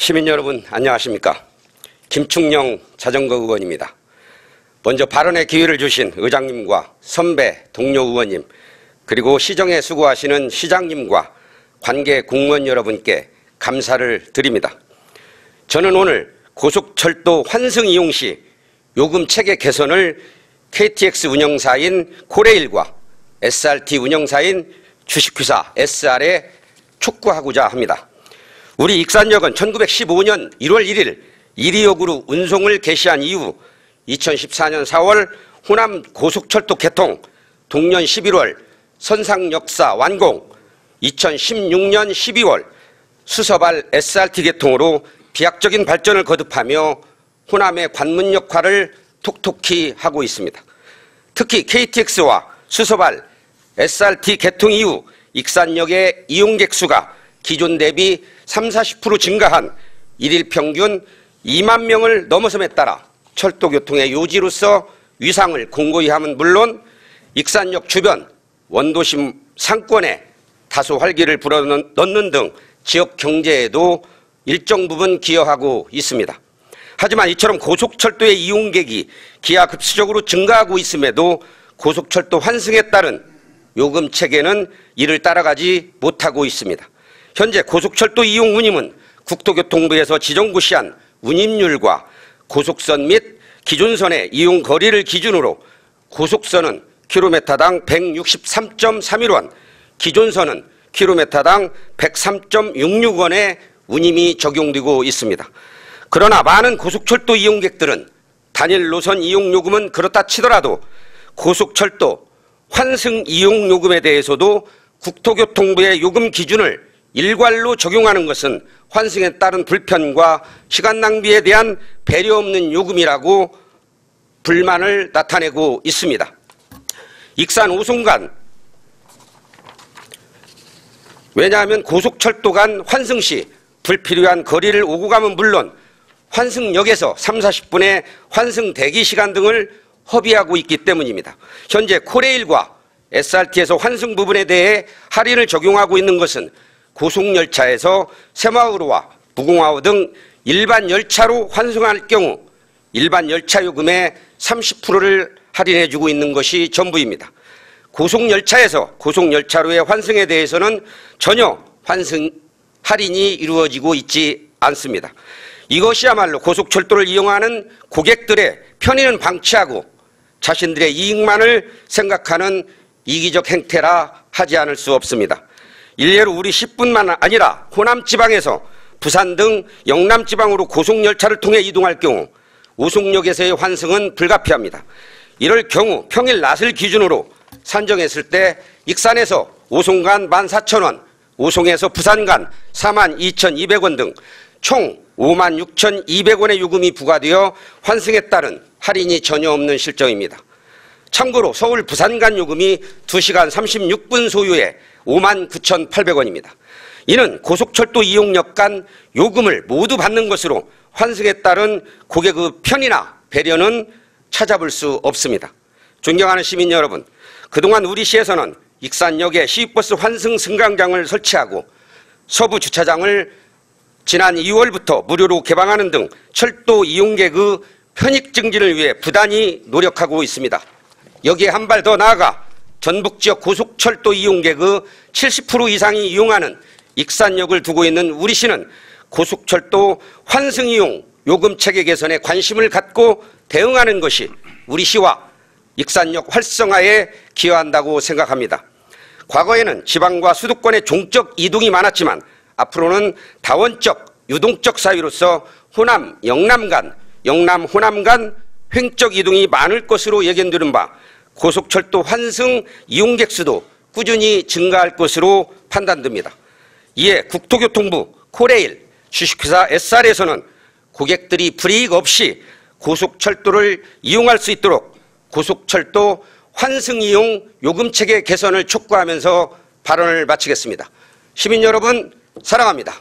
시민 여러분 안녕하십니까. 김충영 자전거 의원입니다. 먼저 발언의 기회를 주신 의장님과 선배 동료 의원님, 그리고 시정에 수고하시는 시장님과 관계 공무원 여러분께 감사를 드립니다. 저는 오늘 고속철도 환승 이용 시 요금 체계 개선을 KTX 운영사인 코레일과 SRT 운영사인 주식회사 SR에 촉구하고자 합니다. 우리 익산역은 1915년 1월 1일 1위역으로 운송을 개시한 이후 2014년 4월 호남 고속철도 개통, 동년 11월 선상역사 완공, 2016년 12월 수서발 SRT 개통으로 비약적인 발전을 거듭하며 호남의 관문 역할을 톡톡히 하고 있습니다. 특히 KTX와 수서발 SRT 개통 이후 익산역의 이용객 수가 기존 대비 30-40% 증가한 일일 평균 2만 명을 넘어섬에 따라 철도교통의 요지로서 위상을 공고히 함은 물론 익산역 주변 원도심 상권에 다소 활기를 불어넣는 등 지역 경제에도 일정 부분 기여하고 있습니다. 하지만 이처럼 고속철도의 이용객이 기하급수적으로 증가하고 있음에도 고속철도 환승에 따른 요금 체계는 이를 따라가지 못하고 있습니다. 현재 고속철도 이용 운임은 국토교통부에서 지정고시한 운임률과 고속선 및 기존선의 이용 거리를 기준으로 고속선은 킬로미터당 163.31원, 기존선은 킬로미터당 103.66원의 운임이 적용되고 있습니다. 그러나 많은 고속철도 이용객들은 단일 노선 이용 요금은 그렇다 치더라도 고속철도 환승 이용 요금에 대해서도 국토교통부의 요금 기준을 일괄로 적용하는 것은 환승에 따른 불편과 시간 낭비에 대한 배려 없는 요금이라고 불만을 나타내고 있습니다. 익산 오송 간, 왜냐하면 고속철도 간 환승 시 불필요한 거리를 오고 가면 물론 환승역에서 30-40분의 환승 대기 시간 등을 허비하고 있기 때문입니다. 현재 코레일과 SRT에서 환승 부분에 대해 할인을 적용하고 있는 것은 고속열차에서 새마을호와 무궁화호 등 일반 열차로 환승할 경우 일반 열차 요금의 30%를 할인해주고 있는 것이 전부입니다. 고속열차에서 고속열차로의 환승에 대해서는 전혀 환승 할인이 이루어지고 있지 않습니다. 이것이야말로 고속철도를 이용하는 고객들의 편의는 방치하고 자신들의 이익만을 생각하는 이기적 행태라 하지 않을 수 없습니다. 일례로 우리 10분만 아니라 호남지방에서 부산 등 영남지방으로 고속열차를 통해 이동할 경우 오송역에서의 환승은 불가피합니다. 이럴 경우 평일 낮을 기준으로 산정했을 때 익산에서 오송 간 14,000원, 오송에서 부산 간 42,200원 등 총 56,200원의 요금이 부과되어 환승에 따른 할인이 전혀 없는 실정입니다. 참고로 서울 부산 간 요금이 2시간 36분 소요에 59,800원입니다. 이는 고속철도 이용역 간 요금을 모두 받는 것으로 환승에 따른 고객의 편의나 배려는 찾아볼 수 없습니다. 존경하는 시민 여러분, 그동안 우리 시에서는 익산역에 시외버스 환승 승강장을 설치하고 서부 주차장을 지난 2월부터 무료로 개방하는 등 철도 이용객의 편익 증진을 위해 부단히 노력하고 있습니다. 여기에 한 발 더 나아가 전북지역 고속철도 이용객의 70% 이상이 이용하는 익산역을 두고 있는 우리 시는 고속철도 환승 이용 요금 체계 개선에 관심을 갖고 대응하는 것이 우리 시와 익산역 활성화에 기여한다고 생각합니다. 과거에는 지방과 수도권의 종적 이동이 많았지만 앞으로는 다원적, 유동적 사유로서 호남, 영남 간, 영남, 호남 간 횡적 이동이 많을 것으로 예견되는 바 고속철도 환승 이용객 수도 꾸준히 증가할 것으로 판단됩니다. 이에 국토교통부, 코레일, 주식회사 SR에서는 고객들이 불이익 없이 고속철도를 이용할 수 있도록 고속철도 환승 이용 요금체계 개선을 촉구하면서 발언을 마치겠습니다. 시민 여러분 사랑합니다.